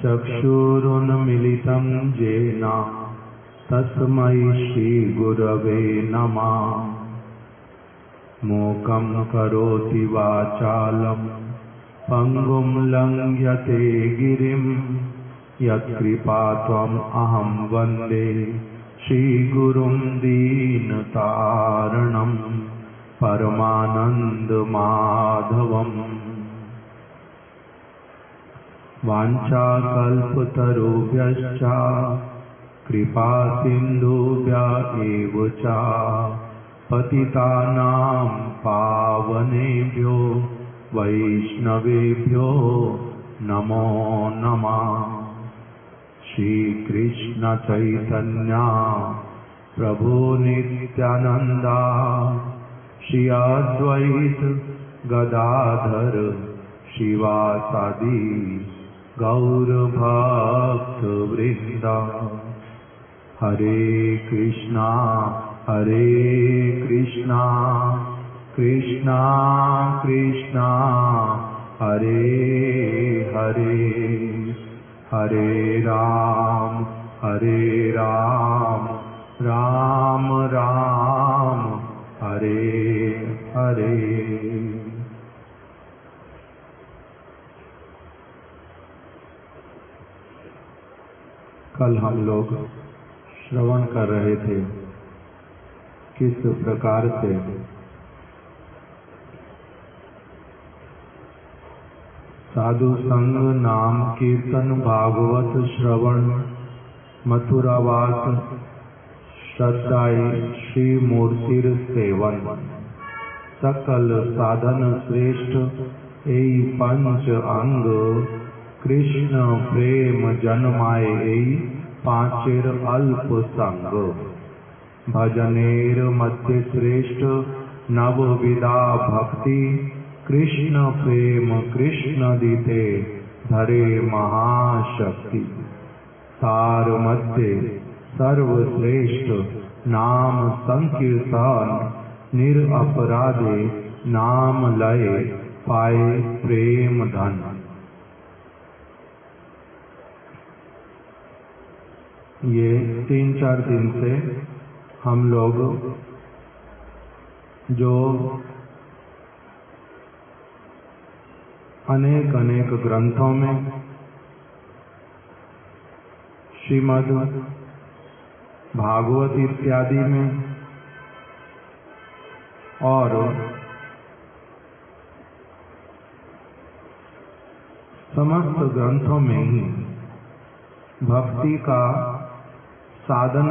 चक्षुरुन्मिलितं येन तस्मै श्रीगुरवे नमः। मूकं करोति वाचालं पंगुं लंघयते गिरिं यत्कृपात्वम् अहं वन्दे श्रीगुरुं दीनतारणं परमानन्दमाधवम्। वाञ्छाकल्पतरुभ्यश्च कृपा सिन्धुभ्य एव च पतितानां पावनेभ्यो वैष्णवेभ्यो नमो नमः। श्रीकृष्ण चैतन्य प्रभु नित्यानंद श्री अद्वैत गदाधर शिवासादि गौर भक्त वृंद। हरे कृष्णा कृष्णा कृष्णा हरे हरे, हरे राम राम राम हरे हरे। कल हम लोग श्रवण कर रहे थे किस प्रकार से साधु संग नाम कीर्तन भागवत श्रवण मथुरावास श्रद्धाई श्री मूर्तिर सेवन सकल साधन श्रेष्ठ एई पंच अंग कृष्ण प्रेम जन्माए एई पांचेर अल्प संग। भजनेर मध्य श्रेष्ठ नव विदा भक्ति कृष्ण प्रेम कृष्ण दीते धरे महाशक्ति। सार मध्य सर्वश्रेष्ठ नाम संकीर्तन निरअपराधे नाम लय पाए प्रेम धन। ये 3-4 दिन से हम लोग जो अनेक अनेक ग्रंथों में श्रीमद् भागवत इत्यादि में और समस्त ग्रंथों में ही भक्ति का साधन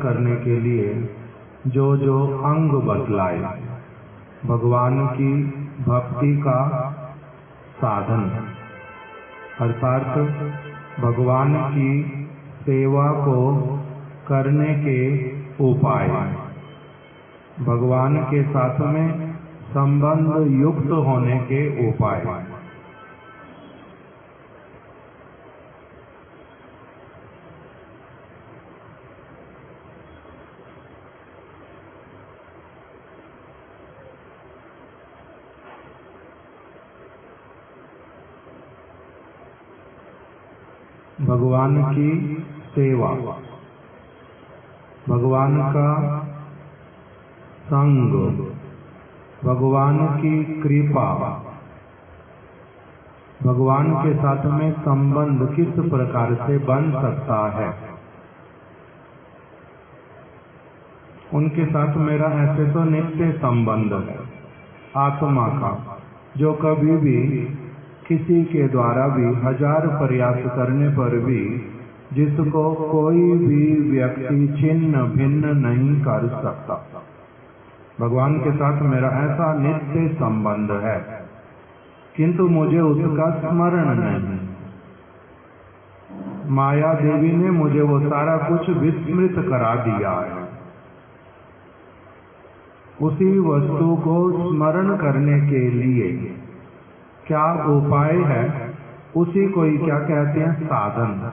करने के लिए जो जो अंग बतलाए भगवान की भक्ति का साधन अर्थात भगवान की सेवा को करने के उपाय, भगवान के साथ में संबंध युक्त होने के उपाय। भगवान की सेवा, भगवान का संग, भगवान की कृपा, भगवान के साथ में संबंध किस प्रकार से बन सकता है। उनके साथ मेरा ऐसे तो नित्य संबंध है आत्मा का, जो कभी भी किसी के द्वारा भी 1000 प्रयास करने पर भी जिसको कोई भी व्यक्ति छिन्न भिन्न नहीं कर सकता। भगवान के साथ मेरा ऐसा नित्य संबंध है, किंतु मुझे उसका स्मरण नहीं। माया देवी ने मुझे वो सारा कुछ विस्मृत करा दिया है। उसी वस्तु को स्मरण करने के लिए क्या उपाय है, उसी को ही क्या कहते हैं, साधन।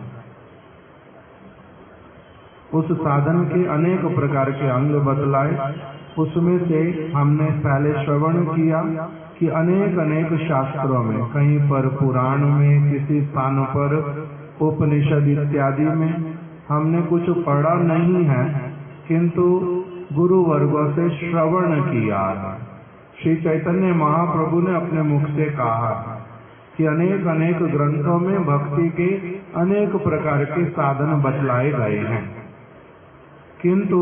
उस साधन के अनेक प्रकार के अंग बतलाए। उसमें से हमने पहले श्रवण किया कि अनेक अनेक शास्त्रों में, कहीं पर पुराण में, किसी स्थान पर उपनिषद इत्यादि में हमने कुछ पढ़ा नहीं है, किंतु गुरु वर्गों से श्रवण किया है। श्री चैतन्य महाप्रभु ने अपने मुख से कहा कि अनेक अनेक ग्रंथों में भक्ति के अनेक प्रकार के साधन बतलाए गए हैं, किंतु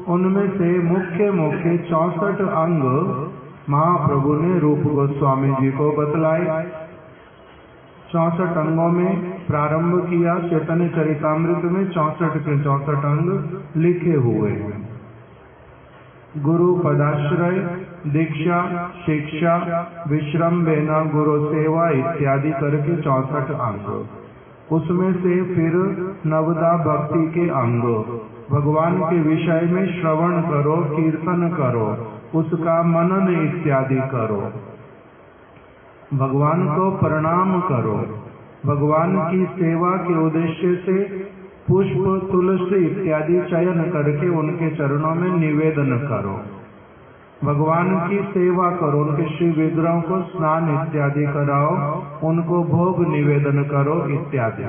उनमें से मुख्य मुख्य 64 अंग महाप्रभु ने रूप गोस्वामी जी को बतलाए। 64 अंगों में प्रारंभ किया। चैतन्य चरितामृत में 64 के 64 अंग लिखे हुए हैं। गुरु पदाश्रय, दीक्षा, शिक्षा, विश्रम्भेन गुरु सेवा इत्यादि करके 64 अंग। उसमें से फिर नवदा भक्ति के अंग, भगवान के विषय में श्रवण करो, कीर्तन करो, उसका मनन इत्यादि करो, भगवान को प्रणाम करो, भगवान की सेवा के उद्देश्य से पुष्प, तुलसी इत्यादि चयन करके उनके चरणों में निवेदन करो, भगवान की सेवा करो, उनके श्री विग्रहों को स्नान इत्यादि कराओ, उनको भोग निवेदन करो इत्यादि।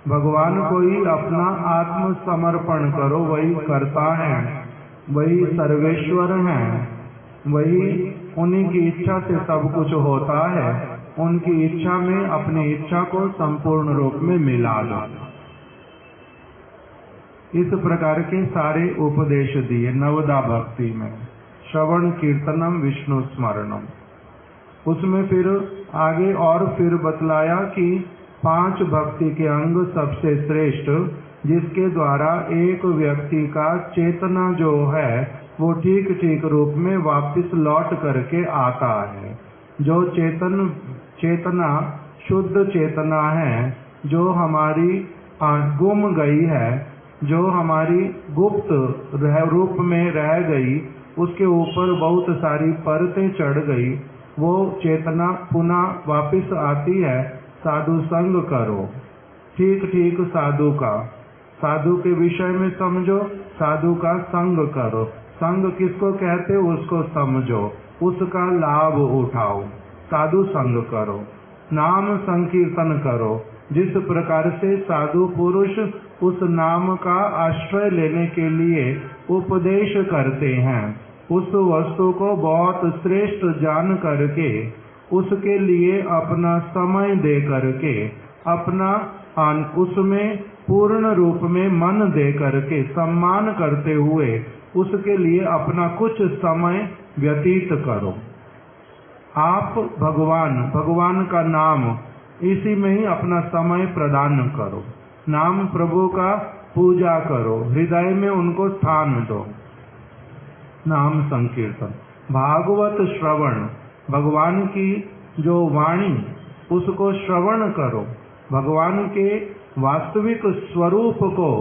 भगवान को ही अपना आत्म समर्पण करो, वही करता है, वही सर्वेश्वर है, वही उन्हीं की इच्छा से सब कुछ होता है। उनकी इच्छा में अपनी इच्छा को संपूर्ण रूप में मिला दो। इस प्रकार के सारे उपदेश दिए नवदा भक्ति में, श्रवण कीर्तनम विष्णु स्मरणम। उसमें फिर आगे और फिर बतलाया कि 5 भक्ति के अंग सबसे श्रेष्ठ, जिसके द्वारा एक व्यक्ति का चेतना जो है वो ठीक ठीक रूप में वापस लौट करके आता है। जो चेतना शुद्ध चेतना है, जो हमारी गुम गई है, जो हमारी गुप्त रूप में रह गई, उसके ऊपर बहुत सारी परतें चढ़ गई, वो चेतना पुनः वापस आती है। साधु संग करो, ठीक ठीक साधु के विषय में समझो, साधु का संग करो। संग किसको कहते हो उसको समझो, उसका लाभ उठाओ, साधु संग करो। नाम संकीर्तन करो, जिस प्रकार से साधु पुरुष उस नाम का आश्रय लेने के लिए उपदेश करते हैं, उस वस्तु को बहुत श्रेष्ठ जान करके, उसके लिए अपना समय दे करके, अपना उसमें पूर्ण रूप में मन दे करके, सम्मान करते हुए उसके लिए अपना कुछ समय व्यतीत करो। आप भगवान का नाम, इसी में ही अपना समय प्रदान करो। नाम प्रभु का पूजा करो, हृदय में उनको स्थान दो। नाम संकीर्तन, भागवत श्रवण, भगवान की जो वाणी उसको श्रवण करो। भगवान के वास्तविक स्वरूप को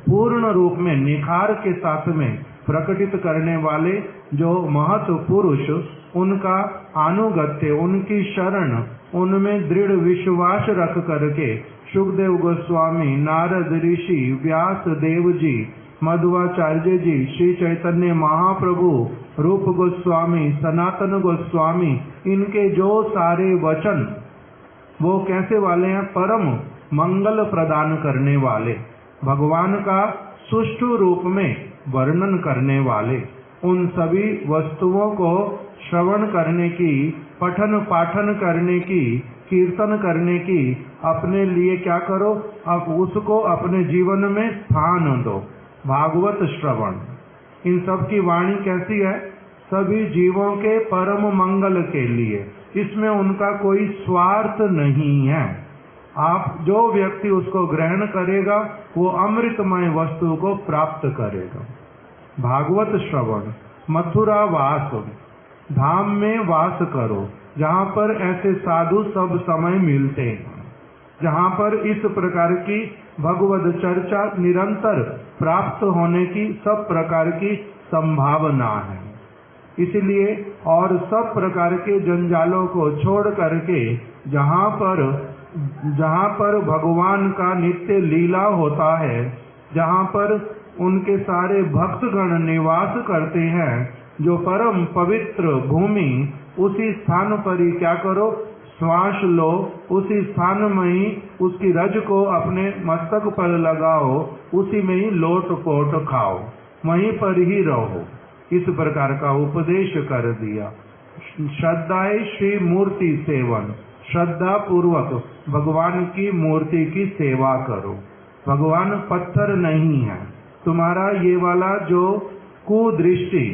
पूर्ण रूप में निखार के साथ में प्रकटित करने वाले जो महत् पुरुष, उनका अनुगत्य, उनकी शरण, उनमें दृढ़ विश्वास रख करके सुखदेव गोस्वामी, नारद ऋषि, व्यास देव जी, मध्वाचार्य जी, श्री चैतन्य महाप्रभु, रूप गोस्वामी, सनातन गोस्वामी, इनके जो सारे वचन वो कैसे वाले हैं? परम मंगल प्रदान करने वाले, भगवान का सुष्ठु रूप में वर्णन करने वाले। उन सभी वस्तुओं को श्रवण करने की, पठन पाठन करने की, कीर्तन करने की अपने लिए क्या करो? अब उसको अपने जीवन में स्थान दो। भागवत श्रवण, इन सब की वाणी कैसी है? सभी जीवों के परम मंगल के लिए, इसमें उनका कोई स्वार्थ नहीं है। आप जो व्यक्ति उसको ग्रहण करेगा वो अमृतमय वस्तु को प्राप्त करेगा। भागवत श्रवण, मथुरा वास, धाम में वास करो जहाँ पर ऐसे साधु सब समय मिलते हैं, जहाँ पर इस प्रकार की भगवद चर्चा निरंतर प्राप्त होने की सब प्रकार की संभावना है। इसलिए और सब प्रकार के जंजालों को छोड़ करके जहाँ पर भगवान का नित्य लीला होता है, जहाँ पर उनके सारे भक्तगण निवास करते हैं, जो परम पवित्र भूमि उसी स्थान पर ही क्या करो, श्वास लो, उसी स्थान में ही उसकी रज को अपने मस्तक पर लगाओ, उसी में ही लोट पोट खाओ, वहीं पर ही रहो। इस प्रकार का उपदेश कर दिया। श्रद्धाए श्री मूर्ति सेवन, श्रद्धा पूर्वक भगवान की मूर्ति की सेवा करो। भगवान पत्थर नहीं है। तुम्हारा ये वाला जो कुदृष्टि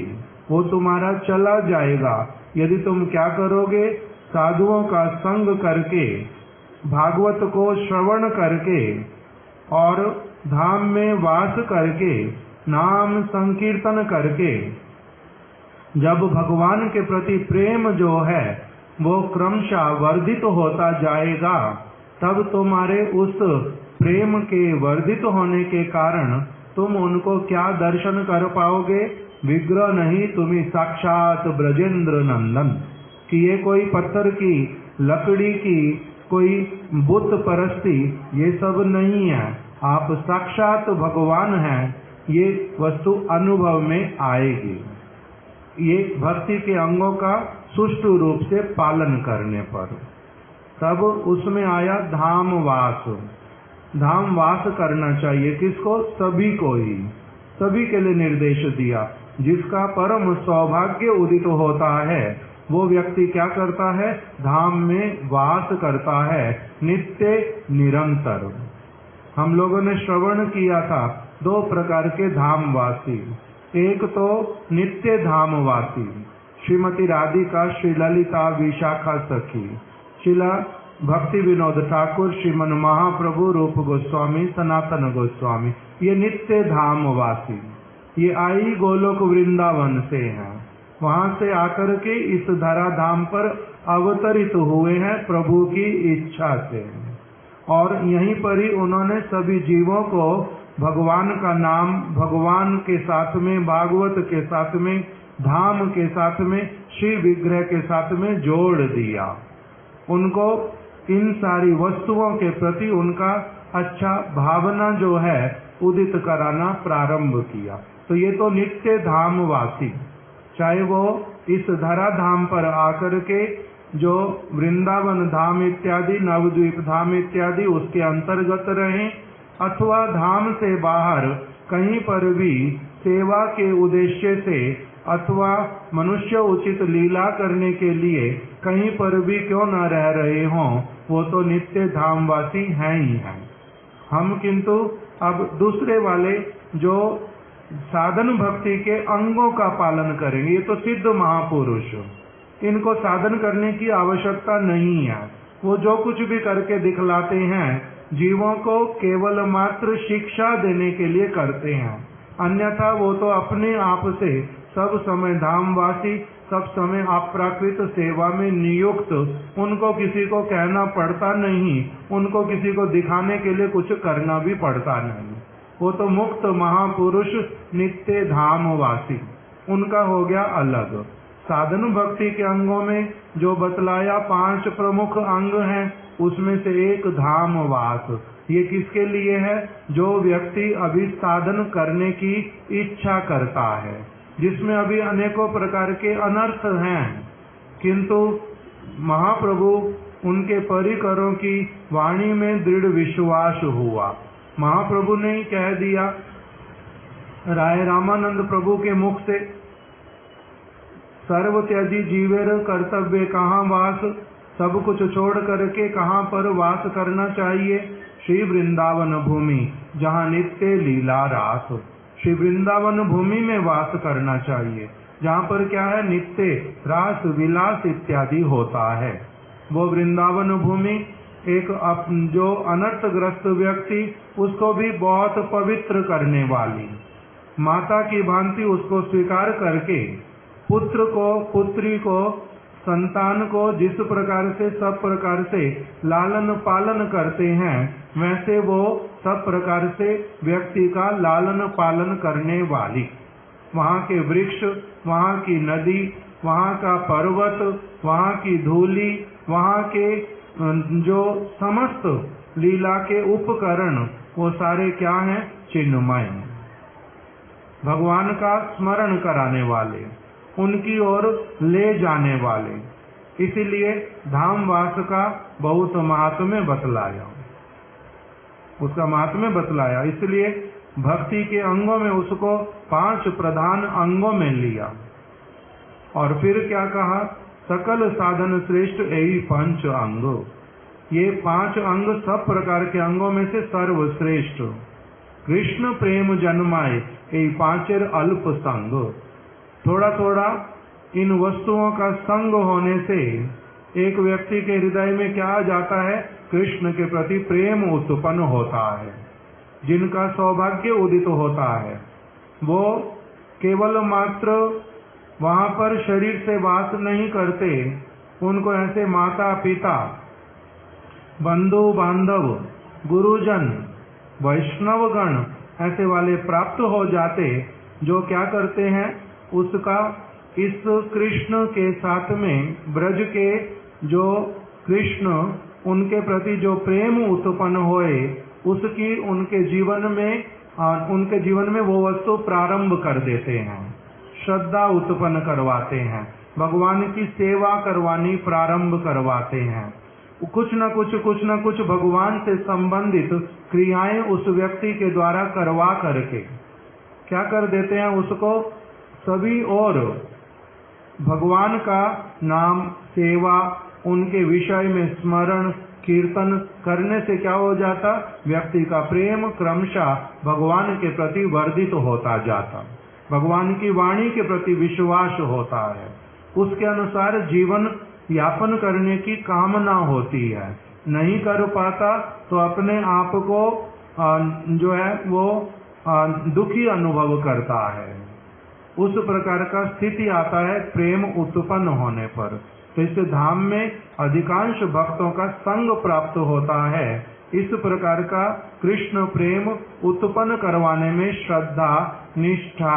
वो तुम्हारा चला जाएगा यदि तुम क्या करोगे, साधुओं का संग करके, भागवत को श्रवण करके और धाम में वास करके, नाम संकीर्तन करके, जब भगवान के प्रति प्रेम जो है वो क्रमशः वर्धित होता जाएगा, तब तुम्हारे उस प्रेम के वर्धित होने के कारण तुम उनको क्या दर्शन कर पाओगे, विग्रह नहीं, तुम्हें साक्षात ब्रजेंद्र नंदन। कि ये कोई पत्थर की, लकड़ी की कोई बुत परस्ती, ये सब नहीं है। आप साक्षात भगवान हैं, ये वस्तु अनुभव में आएगी। ये भक्ति के अंगों का सुष्ठु रूप से पालन करने पर। तब उसमें आया धाम वास। धाम वास करना चाहिए किसको, सभी को ही, सभी के लिए निर्देश दिया। जिसका परम सौभाग्य उदित होता है वो व्यक्ति क्या करता है, धाम में वास करता है, नित्य निरंतर। हम लोगों ने श्रवण किया था 2 प्रकार के धामवासी। एक तो नित्य धामवासी, श्रीमती राधिका, श्री ललिता, विशाखा सखी, शिला भक्ति विनोद ठाकुर, श्रीमन महाप्रभु, रूप गोस्वामी, सनातन गोस्वामी, ये नित्य धामवासी। ये आई गोलोक वृंदावन से हैं, वहां से आकर के इस धरा धाम पर अवतरित हुए हैं प्रभु की इच्छा से, और यहीं पर ही उन्होंने सभी जीवों को भगवान का नाम, भगवान के साथ में, भागवत के साथ में, धाम के साथ में, श्री विग्रह के साथ में जोड़ दिया। उनको इन सारी वस्तुओं के प्रति उनका अच्छा भावना जो है उदित कराना प्रारंभ किया। तो ये तो नित्य धामवासी, चाहे वो इस धरा धाम पर आकर के जो वृंदावन धाम इत्यादि, नवद्वीप धाम इत्यादि उसके अंतर्गत रहें, अथवा धाम से बाहर कहीं पर भी सेवा के उद्देश्य से अथवा मनुष्य उचित लीला करने के लिए कहीं पर भी क्यों न रह रहे हों, वो तो नित्य धामवासी हैं ही हैं। हम किंतु अब दूसरे वाले जो साधन भक्ति के अंगों का पालन करेंगे, ये तो सिद्ध महापुरुष, इनको साधन करने की आवश्यकता नहीं है। वो जो कुछ भी करके दिखलाते हैं जीवों को केवल मात्र शिक्षा देने के लिए करते हैं, अन्यथा वो तो अपने आप से सब समय धामवासी, सब समय अप्राकृत सेवा में नियुक्त, उनको किसी को कहना पड़ता नहीं, उनको किसी को दिखाने के लिए कुछ करना भी पड़ता नहीं। वो तो मुक्त महापुरुष नित्य धामवासी, उनका हो गया अलग। साधन भक्ति के अंगों में जो बतलाया 5 प्रमुख अंग हैं, उसमें से एक धामवास। ये किसके लिए है, जो व्यक्ति अभी साधन करने की इच्छा करता है, जिसमें अभी अनेकों प्रकार के अनर्थ हैं, किंतु महाप्रभु उनके परिकरों की वाणी में दृढ़ विश्वास हुआ। महाप्रभु ने ही कह दिया राय रामानंद प्रभु के मुख से, सर्व त्यजी जीवेर कर्तव्य कहाँ वास, सब कुछ छोड़ करके कहाँ पर वास करना चाहिए, श्री वृंदावन भूमि जहाँ नित्य लीला रास। श्री वृंदावन भूमि में वास करना चाहिए, जहाँ पर क्या है, नित्य रास विलास इत्यादि होता है। वो वृंदावन भूमि एक जो अनर्थग्रस्त व्यक्ति, उसको भी बहुत पवित्र करने वाली, माता की भांति उसको स्वीकार करके पुत्र को, पुत्री को, संतान को जिस प्रकार से सब प्रकार से लालन पालन करते हैं, वैसे वो सब प्रकार से व्यक्ति का लालन पालन करने वाली, वहाँ के वृक्ष, वहाँ की नदी, वहाँ का पर्वत, वहाँ की धूली, वहाँ के जो समस्त लीला के उपकरण, वो सारे क्या हैं, चिन्मय, भगवान का स्मरण कराने वाले, उनकी ओर ले जाने वाले, इसीलिए धामवास का बहुत महात्म्य बतलाया, उसका महात्म्य बतलाया। इसलिए भक्ति के अंगों में उसको 5 प्रधान अंगों में लिया। और फिर क्या कहा, सकल साधन श्रेष्ठ यही 5 अंग। ये 5 अंग सब प्रकार के अंगों में से सर्वश्रेष्ठ। कृष्ण प्रेम जन्माए यही 5 अल्प संग। थोड़ा थोड़ा इन वस्तुओं का संग होने से एक व्यक्ति के हृदय में क्या आ जाता है, कृष्ण के प्रति प्रेम उत्पन्न होता है। जिनका सौभाग्य उदित होता है वो केवल मात्र वहां पर शरीर से वास नहीं करते, उनको ऐसे माता पिता, बंधु बांधव, गुरुजन, वैष्णवगण ऐसे वाले प्राप्त हो जाते, जो क्या करते हैं, उसका इस कृष्ण के साथ में ब्रज के जो कृष्ण उनके प्रति जो प्रेम उत्पन्न होए, उसकी उनके जीवन में वो वस्तु प्रारंभ कर देते हैं, श्रद्धा उत्पन्न करवाते हैं, भगवान की सेवा करवानी प्रारंभ करवाते हैं। कुछ न कुछ भगवान से संबंधित क्रियाएं उस व्यक्ति के द्वारा करवा करके क्या कर देते हैं, उसको सभी और भगवान का नाम, सेवा, उनके विषय में स्मरण कीर्तन करने से क्या हो जाता, व्यक्ति का प्रेम क्रमशः भगवान के प्रति वर्धित होता जाता, भगवान की वाणी के प्रति विश्वास होता है, उसके अनुसार जीवन यापन करने की कामना होती है। नहीं कर पाता तो अपने आप को जो है वो दुखी अनुभव करता है। उस प्रकार का स्थिति आता है प्रेम उत्पन्न होने पर। तो इस धाम में अधिकांश भक्तों का संग प्राप्त होता है। इस प्रकार का कृष्ण प्रेम उत्पन्न करवाने में श्रद्धा, निष्ठा,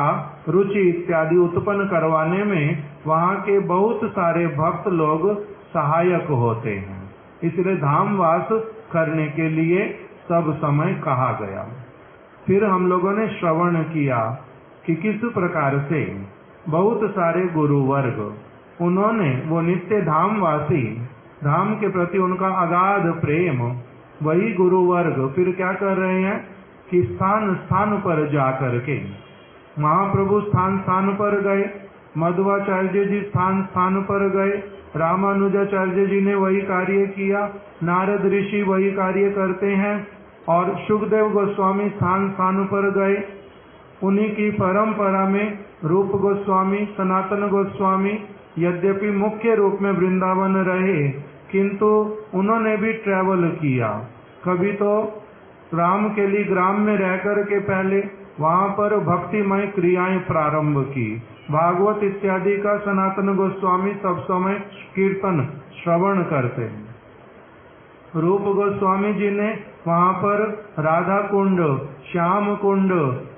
रुचि इत्यादि उत्पन्न करवाने में वहाँ के बहुत सारे भक्त लोग सहायक होते हैं। इसलिए धामवास करने के लिए सब समय कहा गया। फिर हम लोगों ने श्रवण किया कि किस प्रकार से बहुत सारे गुरु वर्ग, उन्होंने वो नित्य धामवासी, धाम के प्रति उनका अगाध प्रेम, वही गुरु वर्ग फिर क्या कर रहे हैं कि स्थान स्थान पर जा करके, महाप्रभु स्थान स्थान पर गए, मध्वाचार्य जी स्थान स्थान पर गए, रामानुजाचार्य जी ने वही कार्य किया, नारद ऋषि वही कार्य करते हैं, और सुखदेव गोस्वामी स्थान स्थान पर गए। उन्हीं की परंपरा में रूप गोस्वामी, सनातन गोस्वामी यद्यपि मुख्य रूप में वृंदावन रहे, किंतु उन्होंने भी ट्रैवल किया। कभी तो राम के लिए ग्राम में रह कर के पहले वहां पर भक्तिमय क्रियाएं प्रारंभ की। भागवत इत्यादि का सनातन गोस्वामी सब समय कीर्तन श्रवण करते हैं। रूप गोस्वामी जी ने वहां पर राधा कुंड, श्याम कुंड,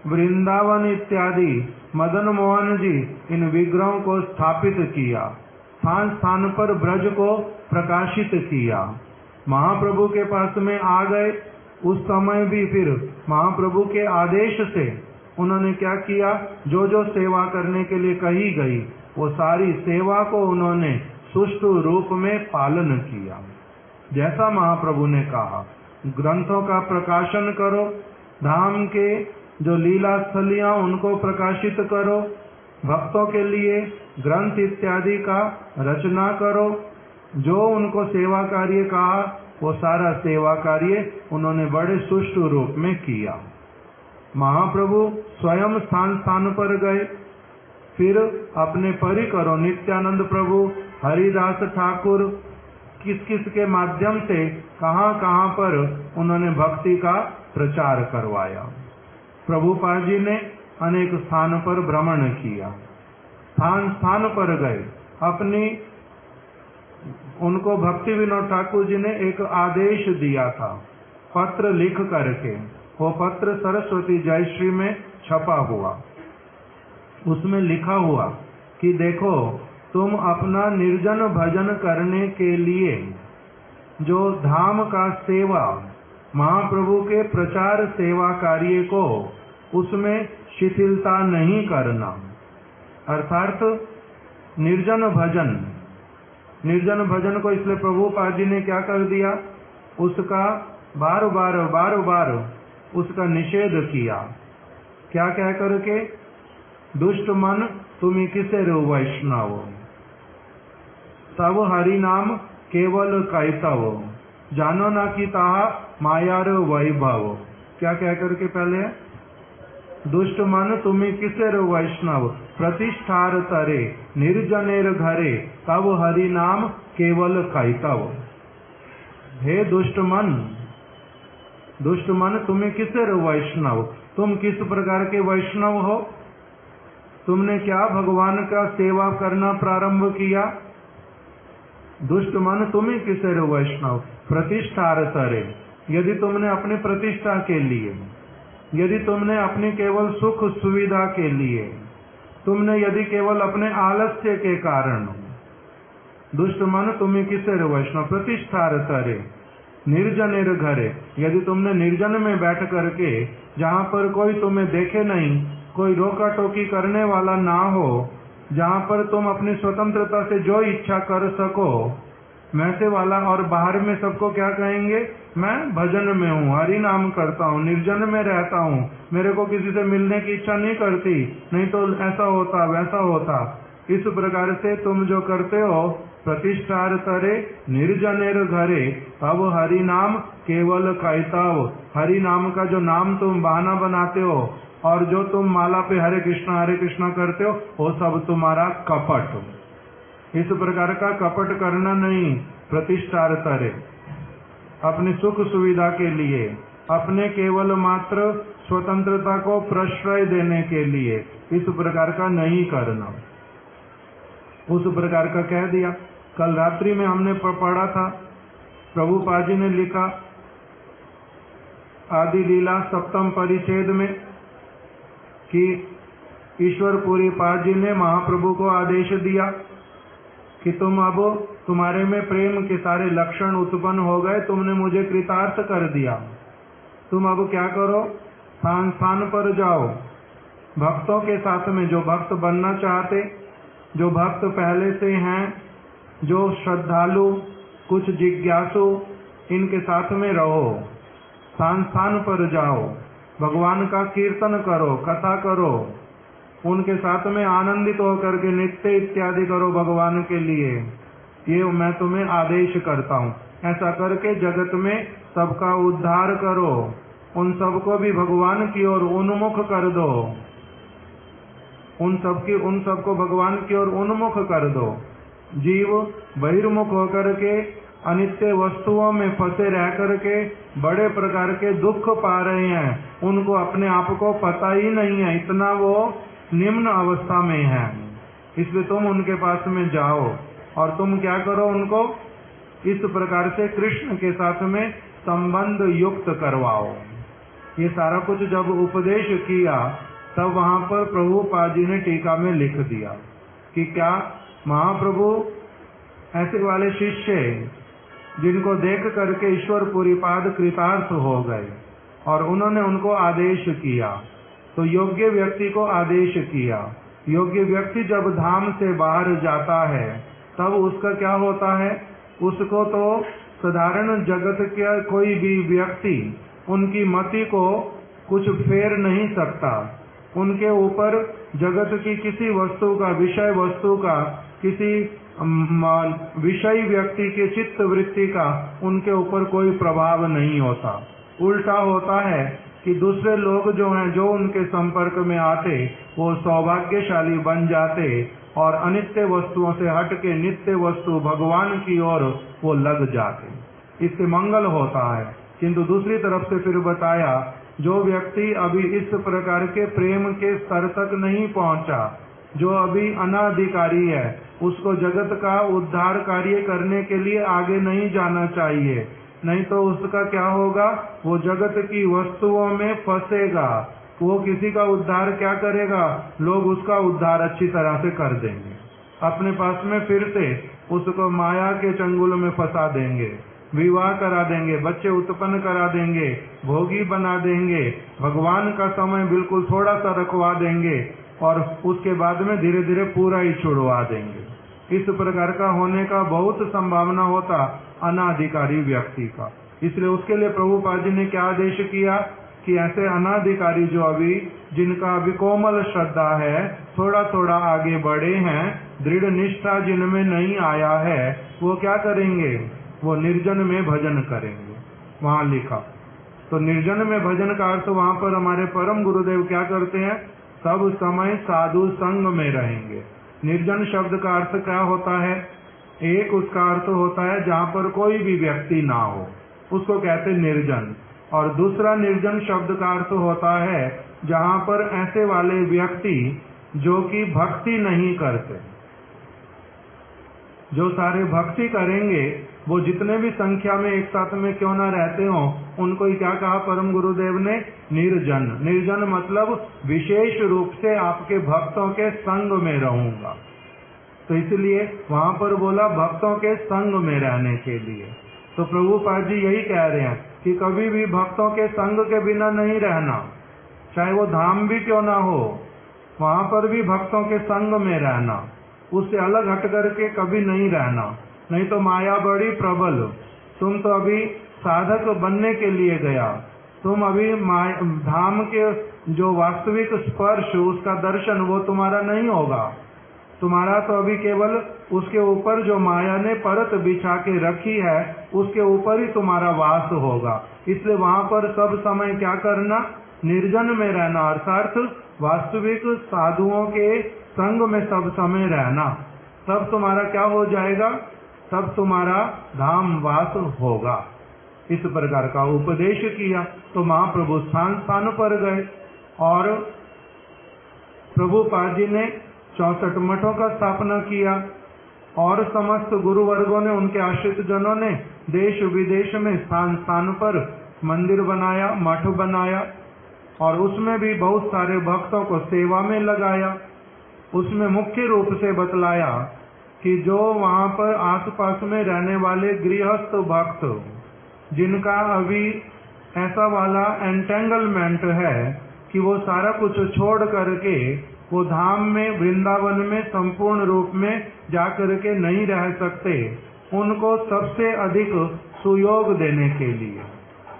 वृंदावन इत्यादि, मदन मोहन जी इन विग्रहों को स्थापित किया, स्थान स्थान पर ब्रज को प्रकाशित किया। महाप्रभु के पास में आ गए, उस समय भी फिर महाप्रभु के आदेश से उन्होंने क्या किया, जो जो सेवा करने के लिए कही गई वो सारी सेवा को उन्होंने सुष्ठु रूप में पालन किया। जैसा महाप्रभु ने कहा, ग्रंथों का प्रकाशन करो, धाम के जो लीला स्थलियां उनको प्रकाशित करो, भक्तों के लिए ग्रंथ इत्यादि का रचना करो। जो उनको सेवा कार्य कहा वो सारा सेवा कार्य उन्होंने बड़े सुष्ठु रूप में किया। महाप्रभु स्वयं स्थान स्थान पर गए, फिर अपने परिकरों नित्यानंद प्रभु, हरिदास ठाकुर, किस किस के माध्यम से कहां कहां पर उन्होंने भक्ति का प्रचार करवाया। प्रभुपाद जी ने अनेक स्थान पर भ्रमण किया, स्थान स्थान पर गए। अपनी उनको भक्ति विनोद ठाकुर जी ने एक आदेश दिया था, पत्र लिख करके। वो पत्र सरस्वती जयश्री में छपा हुआ, उसमें लिखा हुआ कि देखो, तुम अपना निर्जन भजन करने के लिए जो धाम का सेवा, महाप्रभु के प्रचार सेवा कार्य को, उसमें शिथिलता नहीं करना। अर्थात निर्जन भजन, निर्जन भजन को इसलिए प्रभुपाद जी ने क्या कर दिया, उसका बार बार उसका निषेध किया। क्या कह करके, दुष्ट मन तुम्ही किसे रो वैष्णव, तब हरि नाम केवल कैतव, जानो ना कि ताहा मायार वैभव। क्या कह करके पहले, दुष्ट मन तुम्ही किसे रो वैष्णव, प्रतिष्ठार तरे निर्जनेर घरे, तब हरि नाम केवल कैतव। हे दुष्ट मन तुम्हें किसे रो वैष्णव, तुम किस प्रकार के वैष्णव हो, तुमने क्या भगवान का सेवा करना प्रारंभ किया। दुष्ट मन तुम्हें किसे रो वैष्णव, प्रतिष्ठार तरे, यदि तुमने अपनी प्रतिष्ठा के लिए, यदि तुमने अपनी केवल सुख सुविधा के लिए, तुमने यदि केवल अपने आलस्य के कारण, दुष्ट मन तुम्हें किसे रो वैष्णव, प्रतिष्ठार तरे निर्जनेर घरे, यदि तुमने निर्जन में बैठ करके, जहाँ पर कोई तुम्हें देखे नहीं, कोई रोका टोकी करने वाला ना हो, जहाँ पर तुम अपनी स्वतंत्रता से जो इच्छा कर सको, वैसे वाला, और बाहर में सबको क्या कहेंगे, मैं भजन में हूँ, हरि नाम करता हूँ, निर्जन में रहता हूँ, मेरे को किसी से मिलने की इच्छा नहीं करती, नहीं तो ऐसा होता वैसा होता। इस प्रकार से तुम जो करते हो, प्रतिष्ठार तरे निर्जनेर घरे, तब हरि नाम केवल कैतव, हरि नाम का जो नाम तुम बहाना बनाते हो, और जो तुम माला पे हरे कृष्णा करते हो, वो सब तुम्हारा कपट। इस प्रकार का कपट करना नहीं। प्रतिष्ठार तरे, अपनी सुख सुविधा के लिए, अपने केवल मात्र स्वतंत्रता को प्रश्रय देने के लिए, इस प्रकार का नहीं करना। उस प्रकार का कह दिया। कल रात्रि में हमने पढ़ा था, प्रभुपाद जी ने लिखा आदि लीला सप्तम परिच्छेद में कि ईश्वरपुरी पाद जी ने महाप्रभु को आदेश दिया कि तुम अब, तुम्हारे में प्रेम के सारे लक्षण उत्पन्न हो गए, तुमने मुझे कृतार्थ कर दिया, तुम अब क्या करो, स्थान स्थान पर जाओ, भक्तों के साथ में, जो भक्त बनना चाहते, जो भक्त पहले से हैं, जो श्रद्धालु, कुछ जिज्ञासु, इनके साथ में रहो, स्थान स्थान पर जाओ, भगवान का कीर्तन करो, कथा करो, उनके साथ में आनंदित होकर के नित्य इत्यादि करो भगवान के लिए, ये मैं तुम्हें आदेश करता हूँ। ऐसा करके जगत में सबका उद्धार करो, उन सबको भी भगवान की ओर उन्मुख कर दो, उन सबको भगवान की ओर उन्मुख कर दो। जीव बहिर्मुख होकर के अनित्य वस्तुओं में फंसे रह करके बड़े प्रकार के दुख पा रहे हैं, उनको अपने आप को पता ही नहीं है, इतना वो निम्न अवस्था में है। इसलिए तुम उनके पास में जाओ और तुम क्या करो, उनको इस प्रकार से कृष्ण के साथ में संबंध युक्त करवाओ। ये सारा कुछ जब उपदेश किया, तब वहां पर प्रभुपाद जी ने टीका में लिख दिया कि क्या महाप्रभु ऐसे वाले शिष्य जिनको देख करके ईश्वरपुरी पाद कृतार्थ हो गए और उन्होंने उनको आदेश किया, तो योग्य व्यक्ति को आदेश किया। योग्य व्यक्ति जब धाम से बाहर जाता है, तब उसका क्या होता है, उसको तो साधारण जगत का कोई भी व्यक्ति उनकी मति को कुछ फेर नहीं सकता, उनके ऊपर जगत की किसी वस्तु का, विषय वस्तु का, किसी विषयी व्यक्ति के चित्त वृत्ति का उनके ऊपर कोई प्रभाव नहीं होता। उल्टा होता है कि दूसरे लोग जो हैं, जो उनके संपर्क में आते, वो सौभाग्यशाली बन जाते और अनित्य वस्तुओं से हट के नित्य वस्तु भगवान की ओर वो लग जाते, इससे मंगल होता है। किंतु दूसरी तरफ से फिर बताया, जो व्यक्ति अभी इस प्रकार के प्रेम के स्तर तक नहीं पहुंचा, जो अभी अनाधिकारी है, उसको जगत का उद्धार कार्य करने के लिए आगे नहीं जाना चाहिए, नहीं तो उसका क्या होगा, वो जगत की वस्तुओं में फंसेगा, वो किसी का उद्धार क्या करेगा, लोग उसका उद्धार अच्छी तरह से कर देंगे, अपने पास में फिर से उसको माया के चंगुल में फंसा देंगे, विवाह करा देंगे, बच्चे उत्पन्न करा देंगे, भोगी बना देंगे, भगवान का समय बिल्कुल थोड़ा सा रखवा देंगे और उसके बाद में धीरे धीरे पूरा ही छुड़वा देंगे। इस प्रकार का होने का बहुत संभावना होता अनाधिकारी व्यक्ति का। इसलिए उसके लिए प्रभुपाद जी ने क्या आदेश किया कि ऐसे अनाधिकारी जो अभी जिनका अभी कोमल श्रद्धा है, थोड़ा थोड़ा आगे बढ़े हैं, दृढ़ निष्ठा जिनमें नहीं आया है, वो क्या करेंगे? वो निर्जन में भजन करेंगे। वहां लिखा तो निर्जन में भजन का अर्थ वहां पर हमारे परम गुरुदेव क्या करते हैं? सब समय साधु संग में रहेंगे। निर्जन शब्द का अर्थ क्या होता है? एक उसका अर्थ होता है जहां पर कोई भी व्यक्ति ना हो, उसको कहते निर्जन। और दूसरा निर्जन शब्द का अर्थ होता है जहां पर ऐसे वाले व्यक्ति जो कि भक्ति नहीं करते। जो सारे भक्ति करेंगे वो जितने भी संख्या में एक साथ में क्यों ना रहते हो, उनको ही क्या कहा परम गुरुदेव ने? निर्जन। निर्जन मतलब विशेष रूप से आपके भक्तों के संग में रहूंगा। तो इसलिए वहां पर बोला भक्तों के संग में रहने के लिए। तो प्रभुपाद जी यही कह रहे हैं कि कभी भी भक्तों के संग के बिना नहीं रहना, चाहे वो धाम भी क्यों ना हो, वहां पर भी भक्तों के संग में रहना, उससे अलग हट करके कभी नहीं रहना। नहीं तो माया बड़ी प्रबल। तुम तो अभी साधक बनने के लिए गया, तुम अभी धाम के जो वास्तविक स्पर्श उसका दर्शन वो तुम्हारा नहीं होगा। तुम्हारा तो अभी केवल उसके ऊपर जो माया ने परत बिछा के रखी है उसके ऊपर ही तुम्हारा वास होगा। इसलिए वहां पर सब समय क्या करना? निर्जन में रहना, अर्थात वास्तविक साधुओं के संग में सब समय रहना। तब तुम्हारा क्या हो जाएगा? तब तुम्हारा धाम वास होगा। इस प्रकार का उपदेश किया। तो महाप्रभु स्थान स्थान पर गए और प्रभुपाद जी ने 64 मठों का स्थापना किया और समस्त गुरुवर्गों ने, उनके आश्रित जनों ने देश विदेश में स्थान स्थान पर मंदिर बनाया, मठ बनाया और उसमें भी बहुत सारे भक्तों को सेवा में लगाया। उसमें मुख्य रूप से बतलाया कि जो वहां पर आसपास में रहने वाले गृहस्थ भक्त जिनका अभी ऐसा वाला एंटेंगलमेंट है कि वो सारा कुछ छोड़ करके वो धाम में, वृंदावन में संपूर्ण रूप में जाकर के नहीं रह सकते, उनको सबसे अधिक सुयोग देने के लिए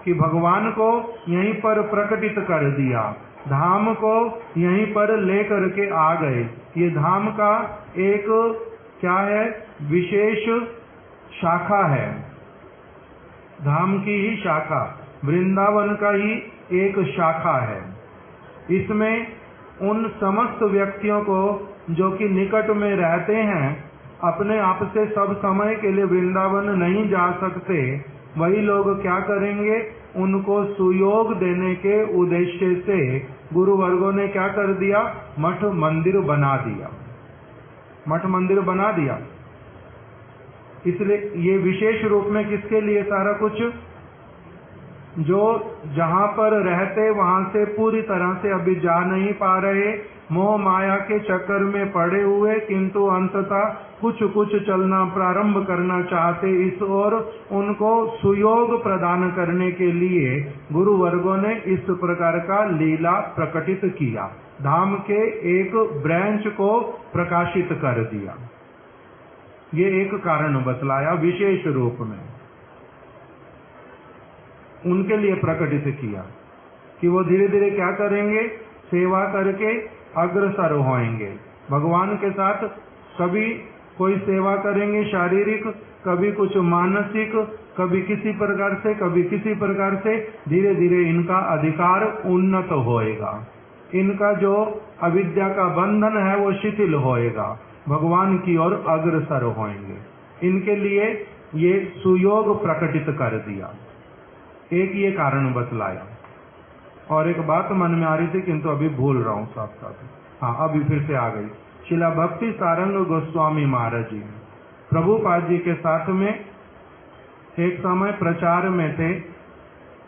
कि भगवान को यहीं पर प्रकटित कर दिया, धाम को यहीं पर लेकर के आ गए। ये धाम का एक क्या है? विशेष शाखा है, धाम की ही शाखा, वृंदावन का ही एक शाखा है। इसमें उन समस्त व्यक्तियों को जो कि निकट में रहते हैं, अपने आप से सब समय के लिए वृंदावन नहीं जा सकते, वही लोग क्या करेंगे? उनको सुयोग देने के उद्देश्य से गुरुवर्गों ने क्या कर दिया? मठ मंदिर बना दिया। मठ मंदिर बना दिया। इसलिए ये विशेष रूप में किसके लिए सारा कुछ? जो जहां पर रहते वहां से पूरी तरह से अभी जा नहीं पा रहे, मोह माया के चक्कर में पड़े हुए, किंतु अंततः कुछ कुछ चलना प्रारंभ करना चाहते, इस ओर उनको सुयोग प्रदान करने के लिए गुरुवर्गों ने इस प्रकार का लीला प्रकटित किया, धाम के एक ब्रांच को प्रकाशित कर दिया। ये एक कारण बतलाया विशेष रूप में उनके लिए प्रकटित किया कि वो धीरे धीरे क्या करेंगे? सेवा करके अग्रसर होएंगे भगवान के साथ। कभी कोई सेवा करेंगे शारीरिक, कभी कुछ मानसिक, कभी किसी प्रकार से, कभी किसी प्रकार से। धीरे धीरे इनका अधिकार उन्नत होएगा, इनका जो अविद्या का बंधन है वो शिथिल होएगा, भगवान की ओर अग्रसर होएंगे। इनके लिए ये सुयोग प्रकटित कर दिया। एक ये कारण बतलाया। और एक बात मन में आ रही थी किंतु अभी भूल रहा हूँ साथ साथ। हाँ, अभी फिर से आ गई। शिला भक्ति सारंग गोस्वामी महाराज जी प्रभुपाद जी के साथ में एक समय प्रचार में थे,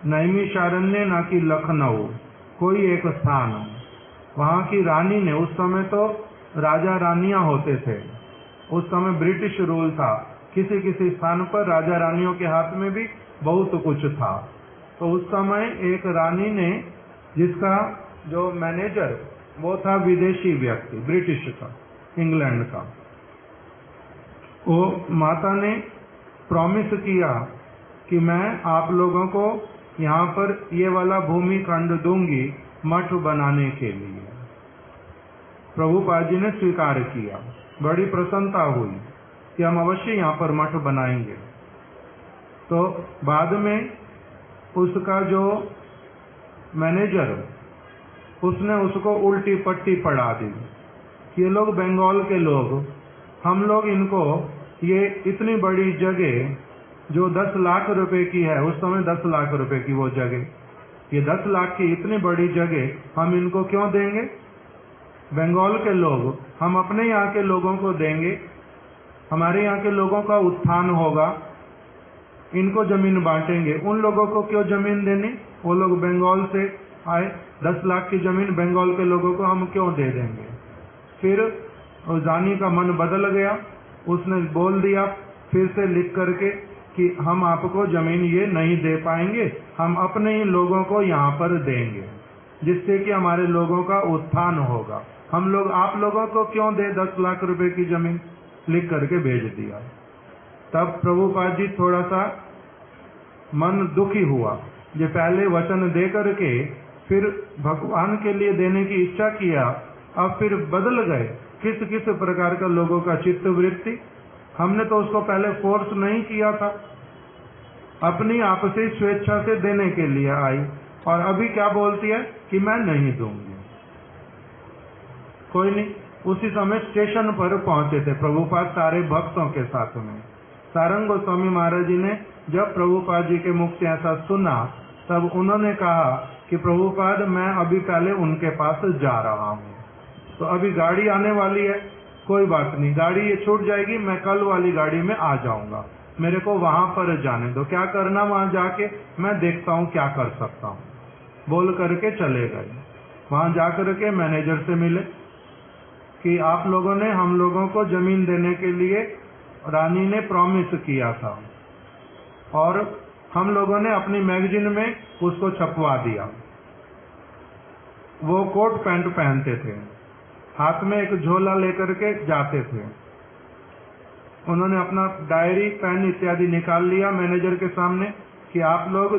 नैमिषारण्य ना कि लखनऊ, कोई एक स्थान। वहां की रानी ने, उस समय तो राजा रानियां होते थे, उस समय ब्रिटिश रूल था, किसी किसी स्थान पर राजा रानियों के हाथ में भी बहुत कुछ था। तो उस समय एक रानी ने, जिसका जो मैनेजर वो था विदेशी व्यक्ति, ब्रिटिश का, इंग्लैंड का, वो माता ने प्रॉमिस किया कि मैं आप लोगों को यहाँ पर ये वाला भूमि खंड दूंगी मठ बनाने के लिए। प्रभुपाद जी ने स्वीकार किया, बड़ी प्रसन्नता हुई कि हम अवश्य यहाँ पर मठ बनाएंगे। तो बाद में उसका जो मैनेजर, उसने उसको उल्टी पट्टी पढ़ा दी। ये लोग बंगाल के लोग, हम लोग इनको ये इतनी बड़ी जगह जो 10 लाख रुपए की है, उस समय 10 लाख रुपए की वो जगह, ये 10 लाख की इतनी बड़ी जगह हम इनको क्यों देंगे? बंगाल के लोग, हम अपने यहाँ के लोगों को देंगे, हमारे यहाँ के लोगों का उत्थान होगा, इनको जमीन बांटेंगे। उन लोगों को क्यों जमीन देनी? वो लोग बंगाल से आए, 10 लाख की जमीन बंगाल के लोगों को हम क्यों दे देंगे? फिर जानी का मन बदल गया, उसने बोल दिया फिर से लिख करके कि हम आपको जमीन ये नहीं दे पाएंगे, हम अपने ही लोगों को यहाँ पर देंगे, जिससे कि हमारे लोगों का उत्थान होगा। हम लोग आप लोगों को क्यों दे 10 लाख रुपए की जमीन? लिख करके भेज दिया। तब प्रभुपाद जी थोड़ा सा मन दुखी हुआ, जो पहले वचन दे करके फिर भगवान के लिए देने की इच्छा किया, अब फिर बदल गए। किस किस प्रकार का लोगों का चित्त वृत्ति, हमने तो उसको पहले फोर्स नहीं किया था, अपनी आपसी स्वेच्छा से देने के लिए आई, और अभी क्या बोलती है कि मैं नहीं दूंगी। कोई नहीं, उसी समय स्टेशन पर पहुंचे थे प्रभुपाद सारे भक्तों के साथ में। सारंग गोस्वामी महाराज जी ने जब प्रभुपाद जी के मुख से ऐसा सुना, तब उन्होंने कहा कि प्रभुपाद मैं अभी पहले उनके पास जा रहा हूँ, तो अभी गाड़ी आने वाली है, कोई बात नहीं, गाड़ी ये छूट जाएगी, मैं कल वाली गाड़ी में आ जाऊंगा, मेरे को वहां पर जाने दो, क्या करना वहां जाके मैं देखता हूँ क्या कर सकता हूँ, बोल करके चले गए। वहां जाकर के मैनेजर से मिले कि आप लोगों ने हम लोगों को जमीन देने के लिए रानी ने प्रॉमिस किया था, और हम लोगों ने अपनी मैगजीन में उसको छपवा दिया। वो कोट पैंट पहनते थे, हाथ में एक झोला लेकर के जाते थे। उन्होंने अपना डायरी पेन इत्यादि निकाल लिया मैनेजर के सामने कि आप लोग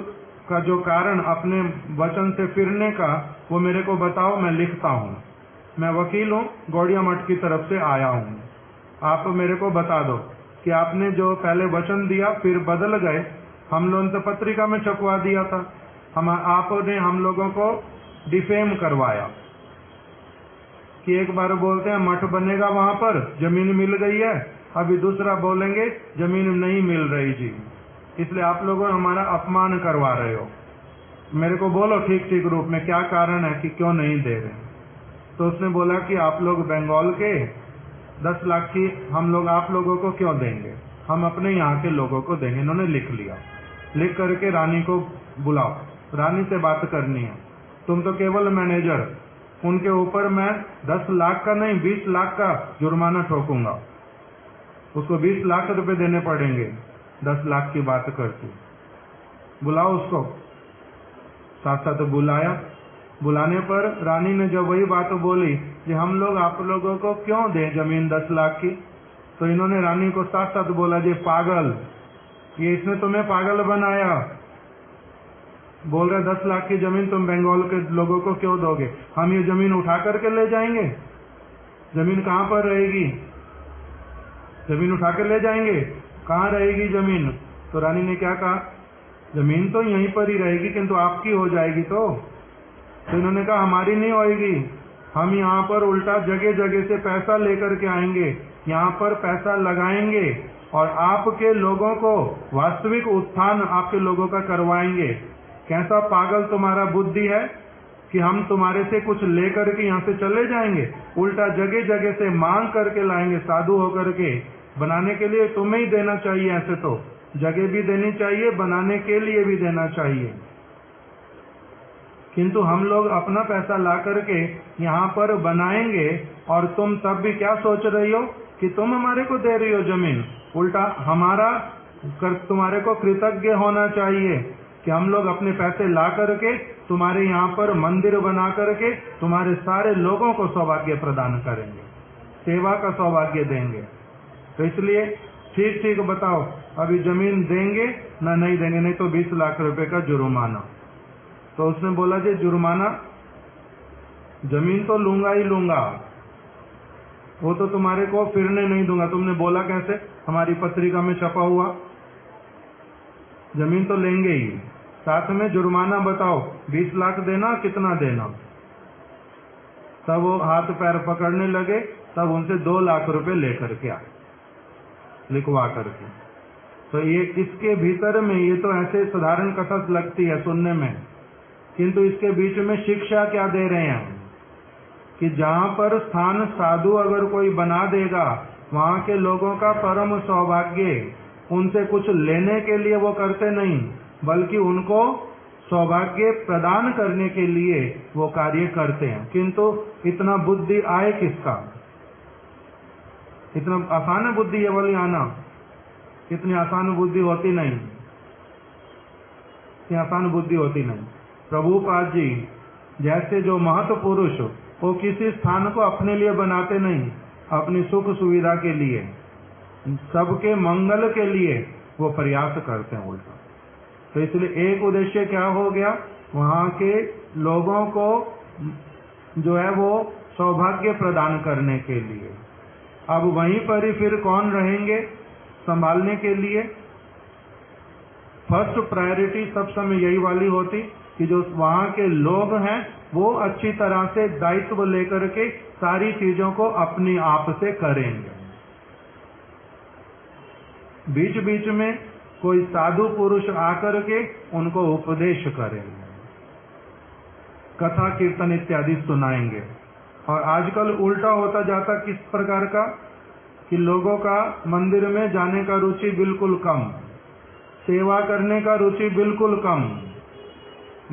का जो कारण अपने वचन से फिरने का, वो मेरे को बताओ, मैं लिखता हूँ। मैं वकील हूँ, गौड़िया मठ की तरफ से आया हूँ, आप मेरे को बता दो कि आपने जो पहले वचन दिया फिर बदल गए। हम लोगों ने तो पत्रिका में छपवा दिया था, आपने हम लोगों को डिफेम करवाया कि एक बार बोलते हैं मठ बनेगा वहां पर, जमीन मिल गई है, अभी दूसरा बोलेंगे जमीन नहीं मिल रही जी, इसलिए आप लोगों हमारा अपमान करवा रहे हो, मेरे को बोलो ठीक ठीक रूप में क्या कारण है कि क्यों नहीं दे रहे। तो उसने बोला कि आप लोग बंगाल के 10 लाख की हम लोग आप लोगों को क्यों देंगे, हम अपने यहाँ के लोगों को देंगे। इन्होंने लिख लिया, लिख करके रानी को बुलाओ, रानी से बात करनी है, तुम तो केवल मैनेजर, उनके ऊपर मैं 10 लाख का नहीं 20 लाख का जुर्माना ठोकूंगा, उसको 20 लाख रुपए देने पड़ेंगे 10 लाख की बात करती। बुलाओ उसको। साथ साथ बुलाया, बुलाने पर रानी ने जब वही बात बोली कि हम लोग आप लोगों को क्यों दें जमीन 10 लाख की, तो इन्होंने रानी को साथ साथ बोला जी पागल, ये इसने तुम्हें पागल बनाया, बोल रहे 10 लाख की जमीन तुम बंगाल के लोगों को क्यों दोगे, हम ये जमीन उठा करके ले जाएंगे, जमीन कहाँ पर रहेगी, जमीन उठा कर ले जाएंगे, कहाँ रहेगी जमीन। तो रानी ने क्या कहा, जमीन तो यहीं पर ही रहेगी किंतु आपकी हो जाएगी। तो इन्होंने कहा हमारी नहीं होएगी, हम यहाँ पर उल्टा जगह जगह से पैसा लेकर के आएंगे, यहाँ पर पैसा लगाएंगे और आपके लोगों को वास्तविक उत्थान आपके लोगों का करवाएंगे। कैसा पागल तुम्हारा बुद्धि है कि हम तुम्हारे से कुछ लेकर के यहाँ से चले जाएंगे, उल्टा जगह जगह से मांग करके लाएंगे, साधु होकर के। बनाने के लिए तुम्हें ही देना चाहिए, ऐसे तो जगह भी देनी चाहिए, बनाने के लिए भी देना चाहिए, किंतु हम लोग अपना पैसा ला करके यहाँ पर बनाएंगे और तुम तब भी क्या सोच रही हो कि तुम हमारे को दे रही हो जमीन। उल्टा हमारा तुम्हारे को कृतज्ञ होना चाहिए कि हम लोग अपने पैसे ला करके तुम्हारे यहाँ पर मंदिर बना करके तुम्हारे सारे लोगों को सौभाग्य प्रदान करेंगे, सेवा का सौभाग्य देंगे। तो इसलिए ठीक ठीक बताओ, अभी जमीन देंगे ना नहीं देंगे, नहीं तो 20 लाख रुपए का जुर्माना। तो उसने बोला जी जुर्माना, जमीन तो लूंगा ही लूंगा, वो तो तुम्हारे को फिरने नहीं दूंगा। तुमने बोला कैसे? हमारी पत्रिका में छपा हुआ। जमीन तो लेंगे ही, साथ में जुर्माना बताओ, 20 लाख देना कितना देना। तब वो हाथ पैर पकड़ने लगे, तब उनसे 2 लाख रुपए लेकर के आए, लिखवा करके। तो ये इसके भीतर में, ये तो ऐसे साधारण कथा लगती है सुनने में, किंतु इसके बीच में शिक्षा क्या दे रहे हैं कि जहां पर स्थान साधु अगर कोई बना देगा, वहां के लोगों का परम सौभाग्य, उनसे कुछ लेने के लिए वो करते नहीं, बल्कि उनको सौभाग्य प्रदान करने के लिए वो कार्य करते हैं। किंतु इतना बुद्धि आए किसका? इतना आसान है बुद्धि ये वाली आना? इतनी आसान बुद्धि होती नहीं, इतनी आसान बुद्धि होती नहीं। प्रभुपाद जी जैसे जो महत्व पुरुष, वो किसी स्थान को अपने लिए बनाते नहीं, अपनी सुख सुविधा के लिए, सबके मंगल के लिए वो प्रयास करते हैं उल्टा। तो इसलिए एक उद्देश्य क्या हो गया, वहां के लोगों को जो है वो सौभाग्य प्रदान करने के लिए। अब वहीं पर ही फिर कौन रहेंगे संभालने के लिए? फर्स्ट प्रायोरिटी सब समय यही वाली होती कि जो वहां के लोग हैं वो अच्छी तरह से दायित्व लेकर के सारी चीजों को अपने आप से करेंगे। बीच बीच में कोई साधु पुरुष आकर के उनको उपदेश करेंगे, कथा कीर्तन इत्यादि सुनाएंगे। और आजकल उल्टा होता जाता किस प्रकार का कि लोगों का मंदिर में जाने का रुचि बिल्कुल कम, सेवा करने का रुचि बिल्कुल कम,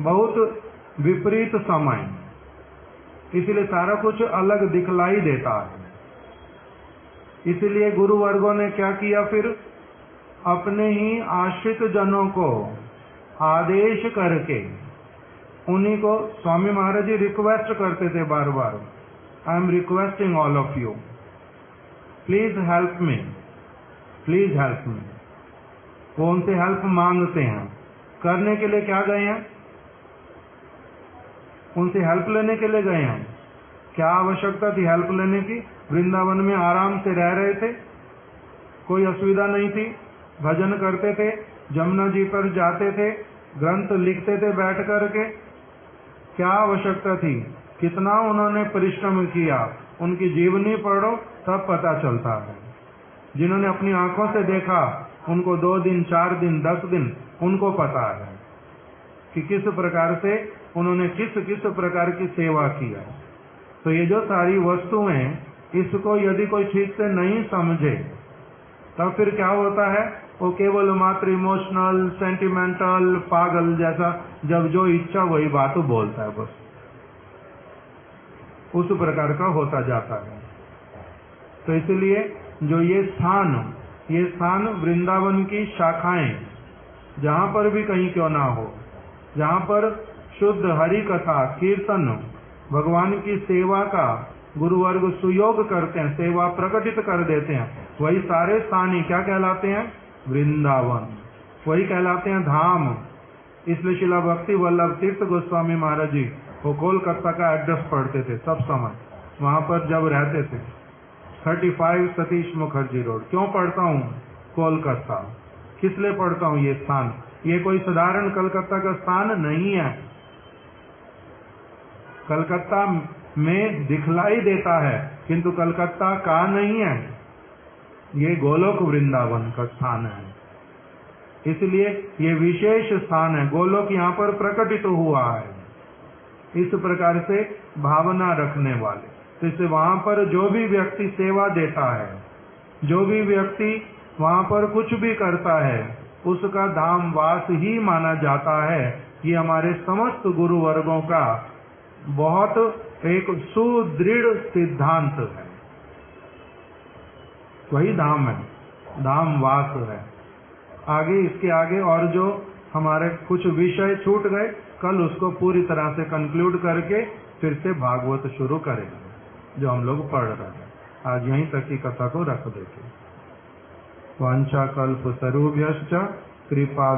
बहुत विपरीत समय, इसलिए सारा कुछ अलग दिखलाई देता है। इसलिए गुरु वर्गों ने क्या किया, फिर अपने ही आश्रित जनों को आदेश करके उन्हीं को, स्वामी महाराज जी रिक्वेस्ट करते थे बार बार, I am requesting all of you, please help me, please help me. वो उनसे हेल्प मांगते हैं। करने के लिए क्या गए हैं? उनसे हेल्प लेने के लिए गए हैं। क्या आवश्यकता थी हेल्प लेने की? वृंदावन में आराम से रह रहे थे, कोई असुविधा नहीं थी, भजन करते थे, जमुना जी पर जाते थे, ग्रंथ लिखते थे बैठ करके। क्या आवश्यकता थी? कितना उन्होंने परिश्रम किया, उनकी जीवनी पढ़ो तब पता चलता है। जिन्होंने अपनी आंखों से देखा, उनको 2 दिन 4 दिन 10 दिन उनको पता है कि किस प्रकार से उन्होंने किस प्रकार की सेवा की है। तो ये जो सारी वस्तुएं, इसको यदि कोई ठीक से नहीं समझे तब फिर क्या होता है, वो केवल मात्र इमोशनल, सेंटिमेंटल, पागल जैसा, जब जो इच्छा वही बात बोलता है, बस उस प्रकार का होता जाता है। तो इसलिए जो ये स्थान वृंदावन की शाखाएं, जहां पर भी कहीं क्यों ना हो, जहां पर शुद्ध हरि कथा कीर्तन भगवान की सेवा का गुरुवर्ग सुयोग करते हैं, सेवा प्रकटित कर देते हैं, वही सारे स्थान ही क्या कहलाते हैं? वृंदावन। वही कहलाते हैं धाम। इसलिए शिला भक्ति वल्लभ तीर्थ गोस्वामी महाराज जी वो कोलकाता का एड्रेस पढ़ते थे सब समय, वहां पर जब रहते थे, 35 सतीश मुखर्जी रोड। क्यों पढ़ता हूँ कोलकाता? किस लिए पढ़ता हूँ ये स्थान? ये कोई साधारण कलकत्ता का स्थान नहीं है। कलकत्ता में दिखलाई देता है किंतु कलकत्ता का नहीं है, ये गोलोक वृंदावन का स्थान है। इसलिए ये विशेष स्थान है, गोलोक यहाँ पर प्रकटित हुआ है। इस प्रकार से भावना रखने वाले, तो इससे वहां पर जो भी व्यक्ति सेवा देता है, जो भी व्यक्ति वहां पर कुछ भी करता है, उसका धाम वास ही माना जाता है। ये हमारे समस्त गुरु वर्गों का बहुत एक सुदृढ़ सिद्धांत है। वही धाम है, धाम वास है। आगे इसके आगे और जो हमारे कुछ विषय छूट गए, कल उसको पूरी तरह से कंक्लूड करके फिर से भागवत शुरू करेंगे जो हम लोग पढ़ रहे हैं। आज यहीं तक की कथा को रख देते। वाञ्छाकल्पतरुभ्यश्च कृपा